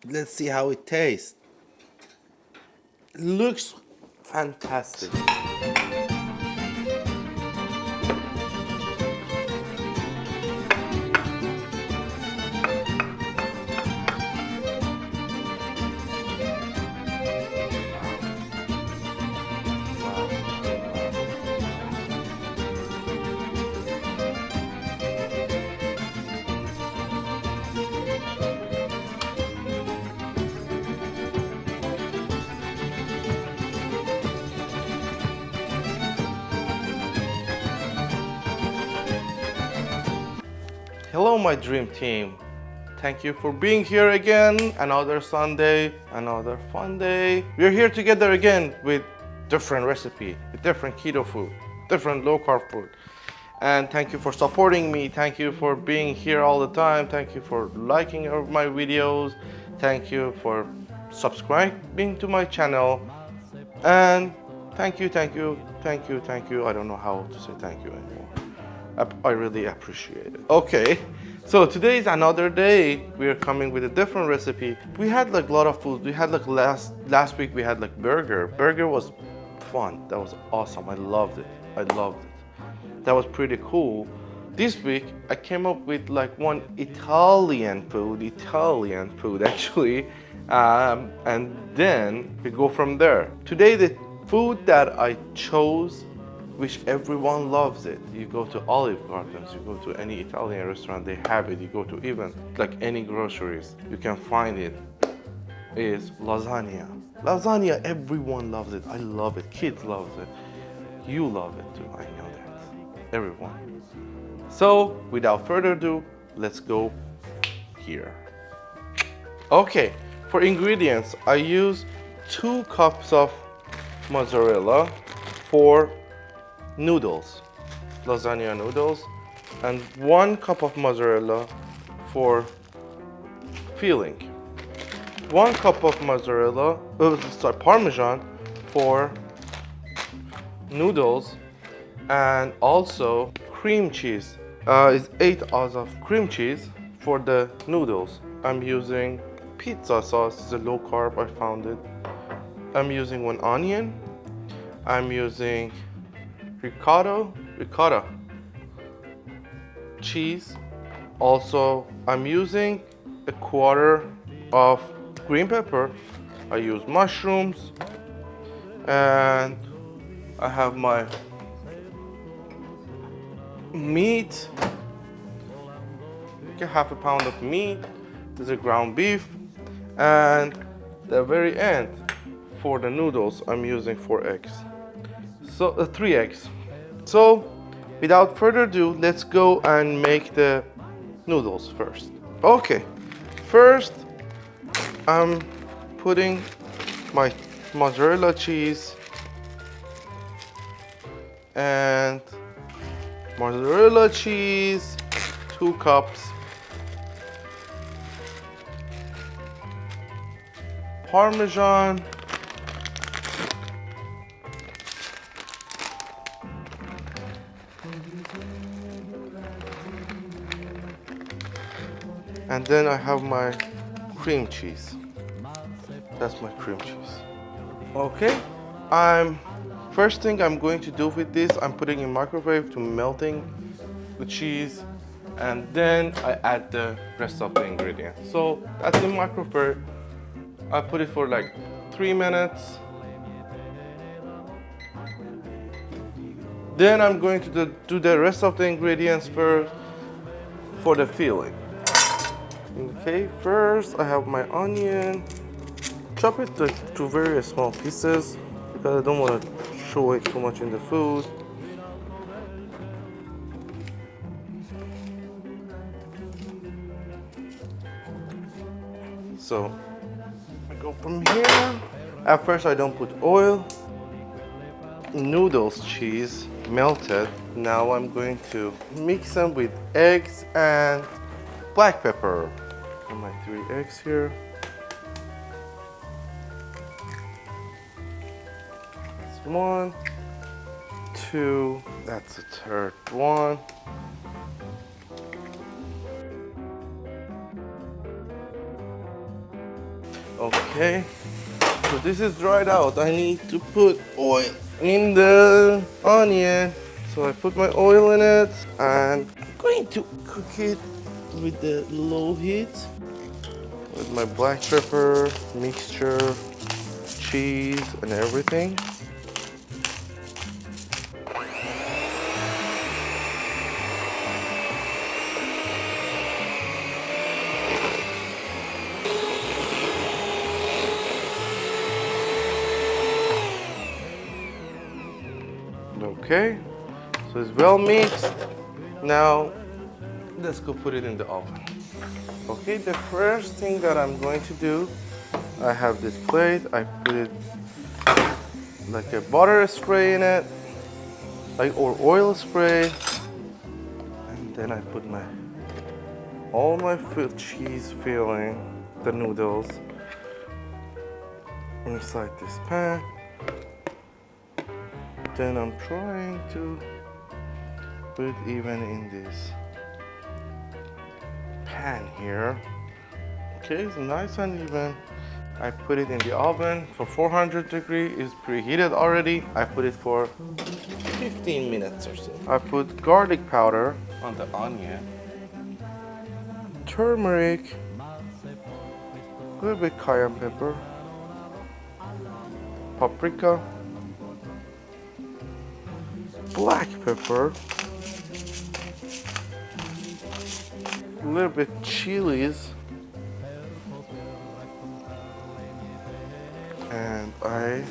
Let's see how it tastes. It looks fantastic. Hello, my dream team. Thank you for being here again. Another Sunday, another fun day. We're here together again with different recipe, with different keto food, different low carb food. And thank you for supporting me. Thank you for being here all the time. Thank you for liking my videos. Thank you for subscribing to my channel. And thank you, thank you, thank you, thank you. I don't know how to say thank you anymore. I really appreciate it. Okay, so today is another day. We are coming with a different recipe. We had like a lot of food. We had like last week we had like burger. Burger was fun. That was awesome. I loved it. I loved it. That was pretty cool. This week I came up with like one Italian food actually, and then we go from there. Today the food that I chose, which everyone loves it. You go to Olive Gardens, you go to any Italian restaurant, they have it. You go to even like any groceries, you can find it, is lasagna. Lasagna, everyone loves it. I love it. Kids love it. You love it too. I know that. Everyone. So without further ado, let's go here. Okay, for ingredients, I use 2 cups of mozzarella for noodles, lasagna noodles, and 1 cup of mozzarella for filling. 1 cup of mozzarella, Parmesan for noodles, and also cream cheese. Is 8 ounces of cream cheese for the noodles. I'm using pizza sauce. It's a low carb. I found it. I'm using 1 onion. I'm using ricotta cheese. Also, I'm using a 1/4 of green pepper. I use mushrooms, and I have my meat. Okay, 1/2 pound of meat. There's a ground beef, and the very end for the noodles, I'm using 4 eggs. So 3 eggs. So without further ado, let's go and make the noodles first. Okay, first I'm putting my mozzarella cheese and mozzarella cheese, 2 cups, Parmesan, and then I have my cream cheese. That's my cream cheese. Okay, first thing I'm going to do with this, I'm putting in microwave to melting the cheese, and then I add the rest of the ingredients. So that's in microwave. I put it for like 3 minutes. Then I'm going to do the rest of the ingredients first for the filling. Okay, first I have my onion. Chop it to very small pieces because I don't want to show it too much in the food. So I go from here. At first I don't put oil. Noodles cheese melted. Now I'm going to mix them with eggs and black pepper. Put my 3 eggs here. That's 1, 2, that's the 3rd one. Okay, so this is dried out. I need to put oil in the onion. So I put my oil in it and I'm going to cook it with the low heat with my black pepper mixture, cheese and everything. Okay, so it's well mixed. Now let's go put it in the oven. Okay, the first thing that I'm going to do, I have this plate. I put it like a butter spray in it, like or oil spray, and then I put all my cheese filling, the noodles, inside this pan. Then I'm trying to put it even in this pan here. Okay, it's nice and even. I put it in the oven for 400 degrees. It's preheated already. I put it for 15 minutes or so. I put garlic powder on the onion, turmeric, a little bit cayenne pepper, paprika, black pepper, a little bit chilies, and I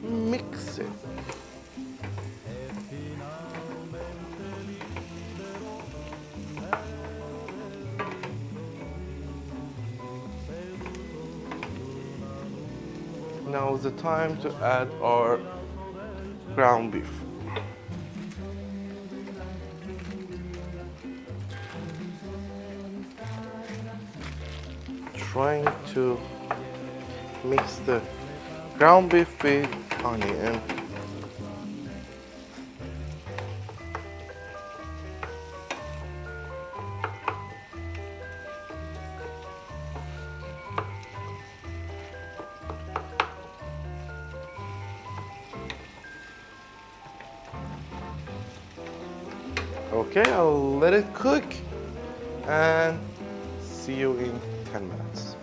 mix it. Now is the time to add our ground beef. Trying to mix the ground beef with onion. Okay, I'll let it cook and see you in 10 minutes.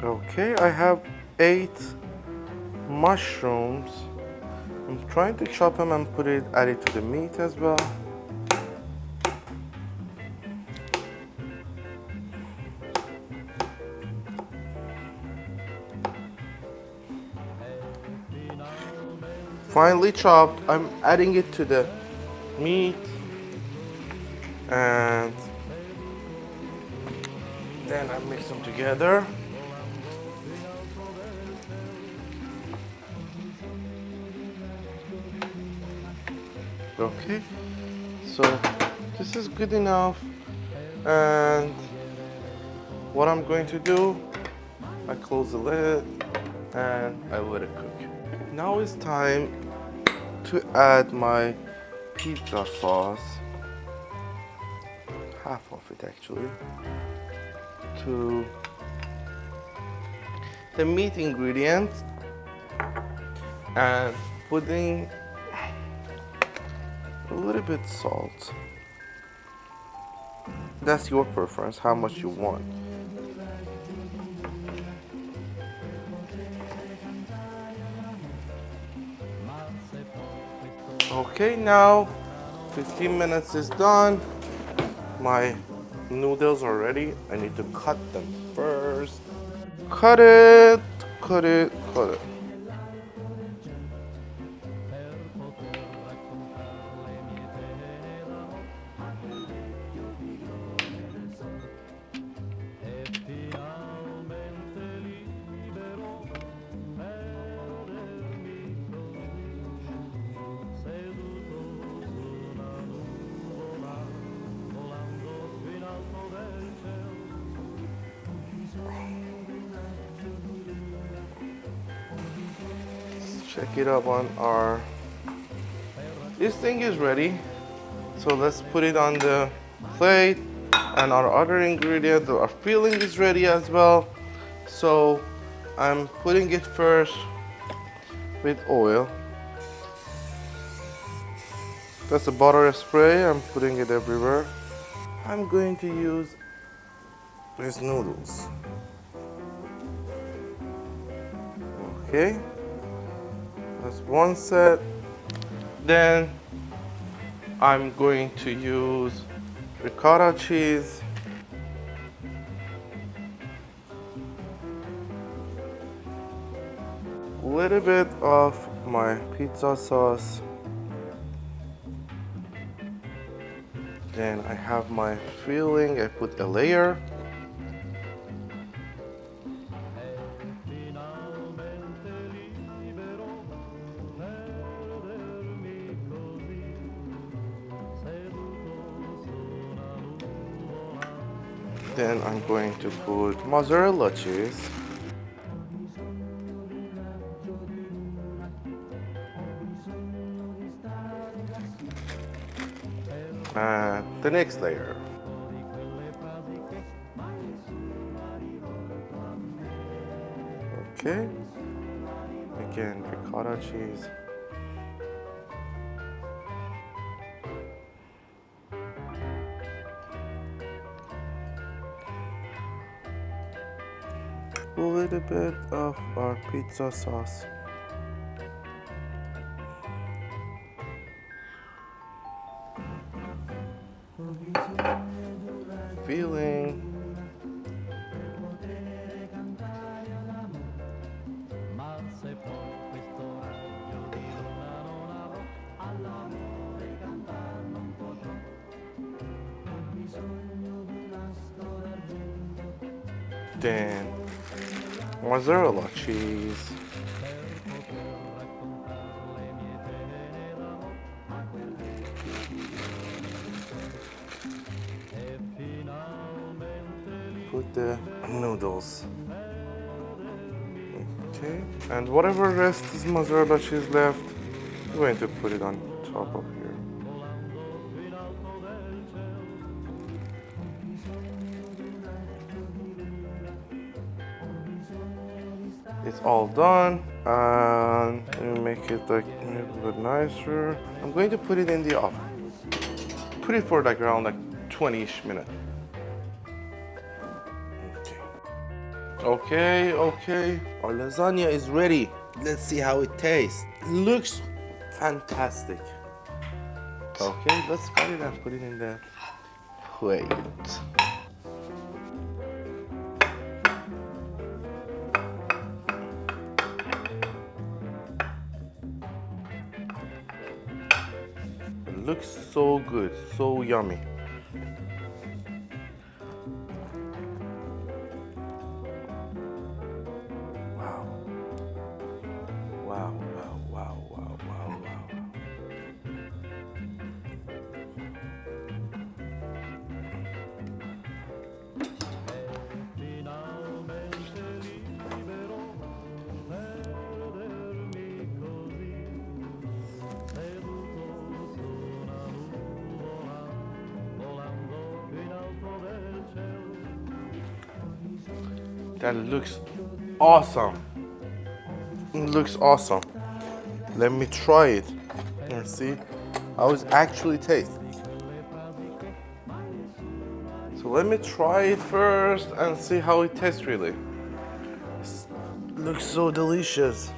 Okay, I have 8 mushrooms. I'm trying to chop them and add it to the meat as well. Finely chopped, I'm adding it to the meat and then I mix them together. Okay, so this is good enough, and what I'm going to do, I close the lid and I let it cook. Now it's time to add my pizza sauce, half of it actually, to the meat ingredients and putting a little bit salt. That's your preference, how much you want. Okay, now 15 minutes is done. My noodles are ready. I need to cut them first. Cut it, cut it, cut it. Check it up on our, this thing is ready. So let's put it on the plate, and our other ingredient, our filling is ready as well. So I'm putting it first with oil. That's a butter spray, I'm putting it everywhere. I'm going to use these noodles. Okay, that's one set. Then I'm going to use ricotta cheese. A little bit of my pizza sauce. Then I have my filling, I put a layer. Then I'm going to put mozzarella cheese. And the next layer. Okay. Again, ricotta cheese. A little bit of our pizza sauce. Filling. Then mozzarella cheese. Put the noodles. Okay, and whatever rest is mozzarella cheese left, I'm going to put it on top of here. It's all done, and let me make it like a little bit nicer. I'm going to put it in the oven. Put it for like around 20-ish minutes. Okay, our lasagna is ready. Let's see how it tastes. It looks fantastic. Okay, let's cut it and put it in the plate. It looks so good, so yummy. Wow. That looks awesome. It looks awesome. Let me try it and see how it actually tastes. So let me try it first and see how it tastes really. It looks so delicious.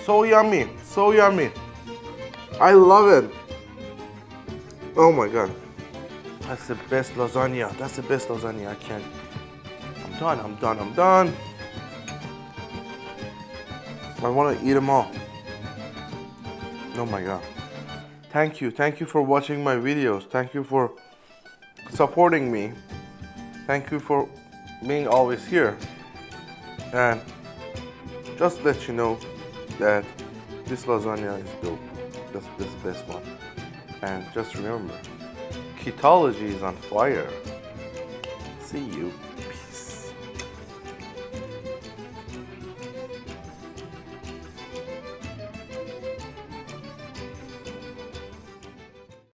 So yummy, so yummy. I love it. Oh my god. That's the best lasagna. That's the best lasagna I can. I'm done. I want to eat them all. Oh my god. Thank you for watching my videos. Thank you for supporting me. Thank you for being always here. And just let you know that this lasagna is dope. This is the best one. And just remember, ketology is on fire. See you.